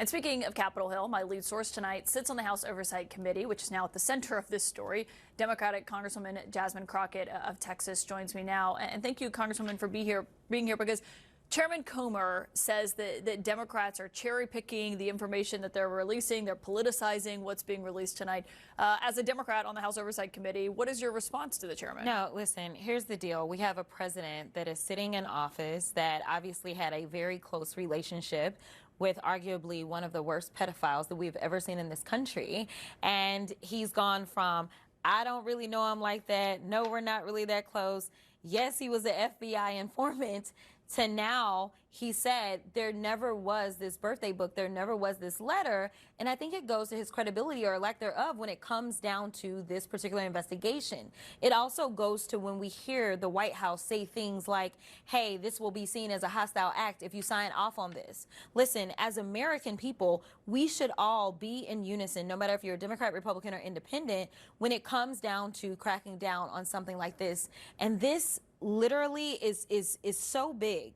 And speaking of Capitol Hill, my lead source tonight sits on the House Oversight Committee, which is now at the center of this story. Democratic Congresswoman Jasmine Crockett of Texas joins me now. And thank you, Congresswoman, for being here because Chairman Comer says that Democrats are cherry-picking the information that they're releasing. They're politicizing what's being released tonight. As a Democrat on the House Oversight Committee, what is your response to the chairman? No, listen, here's the deal. We have a president that is sitting in office that obviously had a very close relationship with arguably one of the worst pedophiles that we've ever seen in this country. And he's gone from, I don't really know him like that. No, we're not really that close. Yes, he was an FBI informant. To now, he said there never was this birthday book, there never was this letter, and I think it goes to his credibility or lack thereof when it comes down to this particular investigation. It also goes to when we hear the White House say things like, hey, this will be seen as a hostile act if you sign off on this. Listen, as American people, we should all be in unison, no matter if you're a Democrat, Republican, or Independent, when it comes down to cracking down on something like this. And this literally is so big.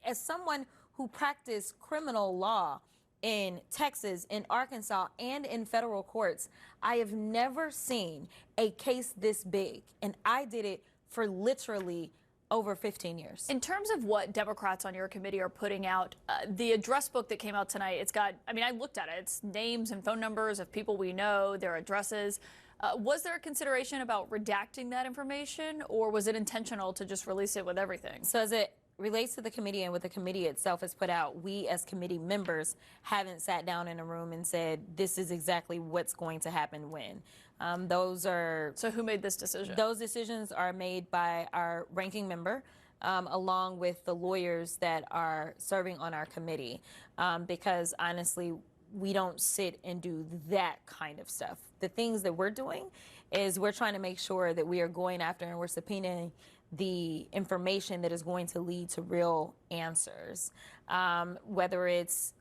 As someone who practiced criminal law in Texas, in Arkansas, and in federal courts, I have never seen a case this big. And I did it for literally over 15 years. In terms of what Democrats on your committee are putting out, the address book that came out tonight, it's got, I mean, I looked at it. It's names and phone numbers of people we know, their addresses. Was there a consideration about redacting that information, or was it intentional to just release it with everything? So as it relates to the committee and what the committee itself has put out, we as committee members haven't sat down in a room and said, this is exactly what's going to happen when. So who made this decision? Those decisions are made by our ranking member, along with the lawyers that are serving on our committee, because honestly, we don't sit and do that kind of stuff. The things that we're doing is we're trying to make sure that we are going after and we're subpoenaing the information that is going to lead to real answers, whether it's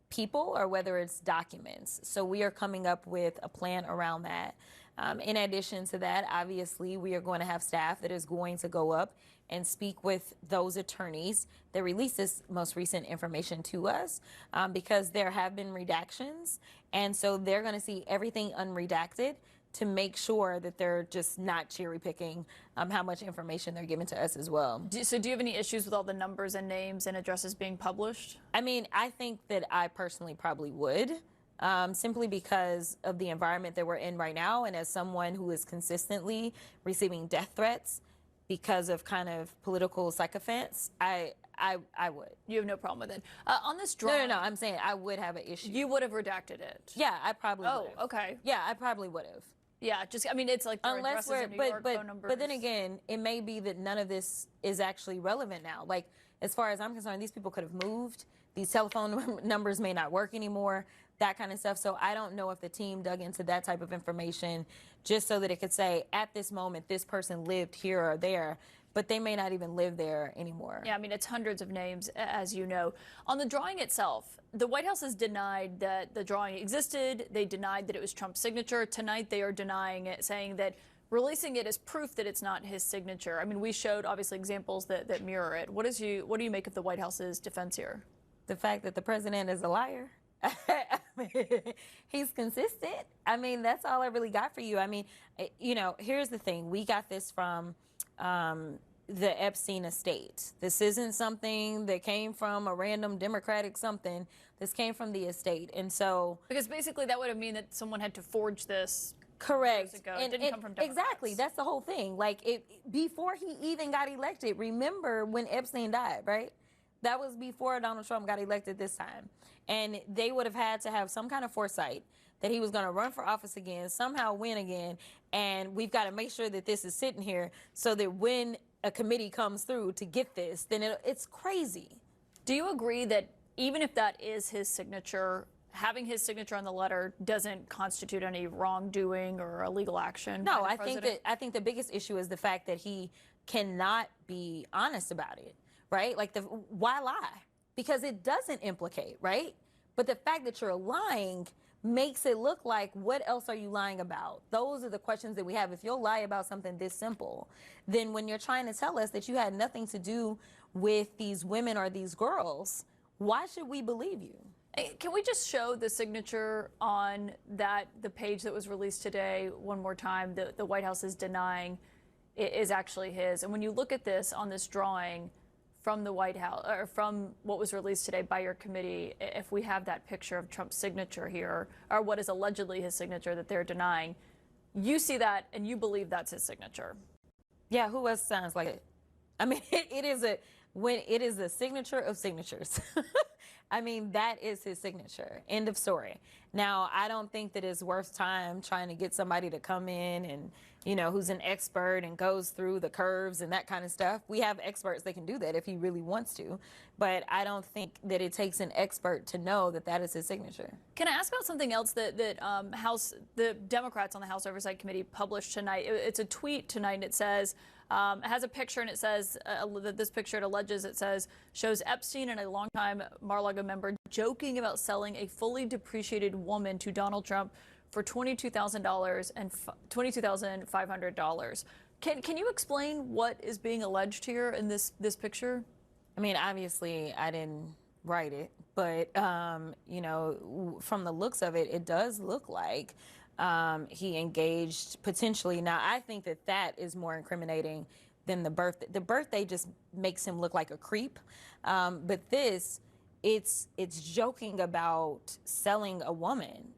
people or whether it's documents. So we are coming up with a plan around that. In addition to that, obviously, we are going to have staff that is going to go up and speak with those attorneys that released this most recent information to us, because there have been redactions. And so they're going to see everything unredacted to make sure that they're just not cherry picking how much information they're giving to us as well. So do you have any issues with all the numbers and names and addresses being published? I mean, I think that I personally probably would. Simply because of the environment that we're in right now, and as someone who is consistently receiving death threats because of kind of political sycophants, I would. You have no problem with it. On this drawing... No, I'm saying I would have an issue. You would have redacted it? Yeah, I probably would have. Oh, okay. Yeah, I probably would have. Yeah, just, I mean, it's like their addresses in New York, phone numbers. But then again, it may be that none of this is actually relevant now. Like, as far as I'm concerned, these people could have moved. These telephone numbers may not work anymore, that kind of stuff. So I don't know if the team dug into that type of information just so that it could say, at this moment, this person lived here or there, but they may not even live there anymore. Yeah, I mean, it's hundreds of names, as you know. On the drawing itself, the White House has denied that the drawing existed. They denied that it was Trump's signature. Tonight, they are denying it, saying that releasing it is proof that it's not his signature. I mean, we showed, obviously, examples that mirror it. What do you make of the White House's defense here? The fact that the president is a liar. He's consistent. I mean, that's all I really got for you. I mean, you know, here's the thing. We got this from the Epstein estate. This isn't something that came from a random Democratic something. This came from the estate. And so... Because basically that would have mean that someone had to forge this. Correct. Years ago. It didn't come from Democrats. Exactly. That's the whole thing. Like, before he even got elected, remember when Epstein died, right? That was before Donald Trump got elected this time. And they would have had to have some kind of foresight that he was going to run for office again, somehow win again. And we've got to make sure that this is sitting here so that when a committee comes through to get this, then it's crazy. Do you agree that even if that is his signature, having his signature on the letter doesn't constitute any wrongdoing or illegal action? No, I think the biggest issue is the fact that he cannot be honest about it. Right? Like, why lie? Because it doesn't implicate, right? But the fact that you're lying makes it look like, what else are you lying about? Those are the questions that we have. If you'll lie about something this simple, then when you're trying to tell us that you had nothing to do with these women or these girls, why should we believe you? Can we just show the signature on the page that was released today one more time? The White House is denying it is actually his. And when you look at this on this drawing from the White House, or from what was released today by your committee, if we have that picture of Trump's signature here, or what is allegedly his signature that they're denying, you see that and you believe that's his signature. Yeah, who else sounds like it? I mean, it is a signature of signatures. I mean, that is his signature. End of story. Now, I don't think that it's worth time trying to get somebody to come in and, who's an expert and goes through the curves and that kind of stuff. We have experts that can do that if he really wants to. But I don't think that it takes an expert to know that that is his signature. Can I ask about something else that the Democrats on the House Oversight Committee published tonight? It's a tweet tonight, and it says, it has a picture, and it says that this picture, it alleges, it says, shows Epstein and a longtime Mar-a-Lago member joking about selling a fully depreciated woman to Donald Trump for $22,000 and $22,500. Can you explain what is being alleged here in this picture? I mean, obviously, I didn't write it, but from the looks of it, it does look like he engaged potentially. Now, I think that is more incriminating than the birthday. The birthday just makes him look like a creep. But this, it's joking about selling a woman.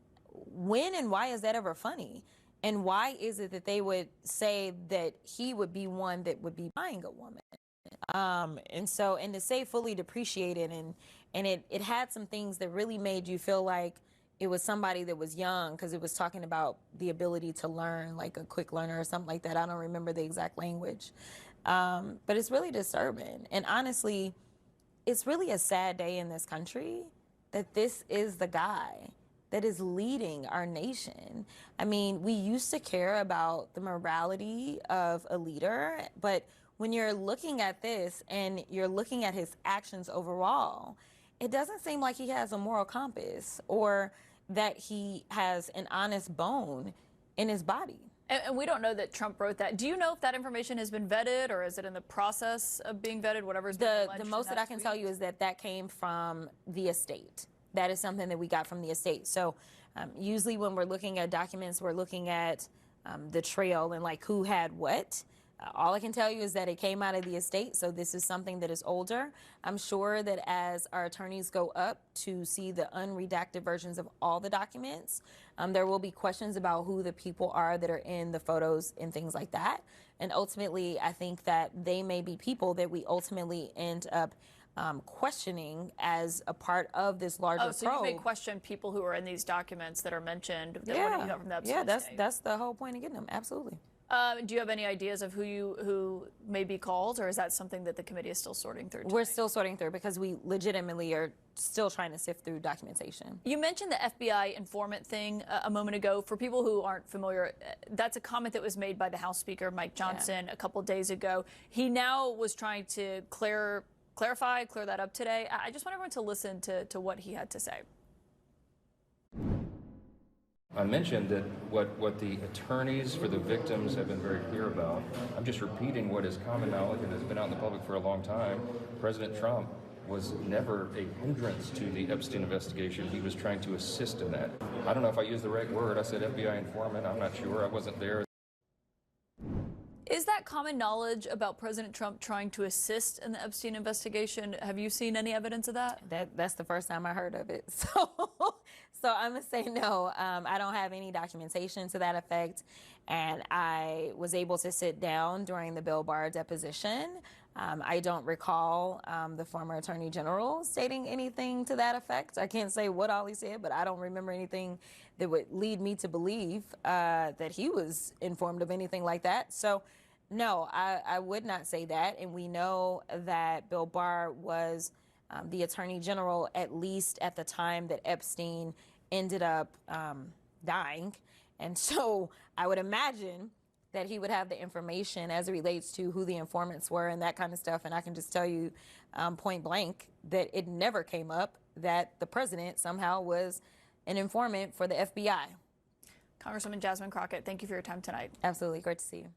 When and why is that ever funny? And why is it that they would say that he would be one that would be buying a woman? And to say fully depreciated, and it had some things that really made you feel like it was somebody that was young, because it was talking about the ability to learn, like a quick learner or something like that. I don't remember the exact language. But it's really disturbing. And honestly, it's really a sad day in this country that this is the guy that is leading our nation. I mean, we used to care about the morality of a leader, but when you're looking at this and you're looking at his actions overall, it doesn't seem like he has a moral compass or that he has an honest bone in his body. And we don't know that Trump wrote that. Do you know if that information has been vetted, or is it in the process of being vetted, whatever's been alleged? The most that I can tell you is that came from the estate. That is something that we got from the estate. So usually when we're looking at documents, we're looking at the trail and like who had what. All I can tell you is that it came out of the estate, so this is something that is older. I'm sure that as our attorneys go up to see the unredacted versions of all the documents, there will be questions about who the people are that are in the photos and things like that. And ultimately, I think that they may be people that we ultimately end up questioning as a part of this larger probe. Oh, so you may question people who are in these documents that are mentioned that yeah. you got from the Epstein estate. That's the whole point of getting them. Absolutely. Do you have any ideas of who may be called, or is that something that the committee is still sorting through tonight? We're still sorting through because we legitimately are still trying to sift through documentation. You mentioned the FBI informant thing a moment ago. For people who aren't familiar, that's a comment that was made by the House Speaker, Mike Johnson, a couple days ago. He now was trying to clear that up today. I just want everyone to listen to what he had to say. I mentioned that what the attorneys for the victims have been very clear about. I'm just repeating what is common knowledge and has been out in the public for a long time. President Trump was never a hindrance to the Epstein investigation. He was trying to assist in that. I don't know if I used the right word. I said FBI informant. I'm not sure. I wasn't there. Is that common knowledge about President Trump trying to assist in the Epstein investigation? Have you seen any evidence of that? That's the first time I heard of it. So I'm going to say no. I don't have any documentation to that effect. And I was able to sit down during the Bill Barr deposition. I don't recall the former Attorney General stating anything to that effect. I can't say what all he said, but I don't remember anything that would lead me to believe that he was informed of anything like that. So no, I would not say that. And we know that Bill Barr was the Attorney General, at least at the time that Epstein ended up dying. And so I would imagine that he would have the information as it relates to who the informants were and that kind of stuff. And I can just tell you point blank that it never came up that the president somehow was an informant for the FBI. Congresswoman Jasmine Crockett, thank you for your time tonight. Absolutely. Great to see you.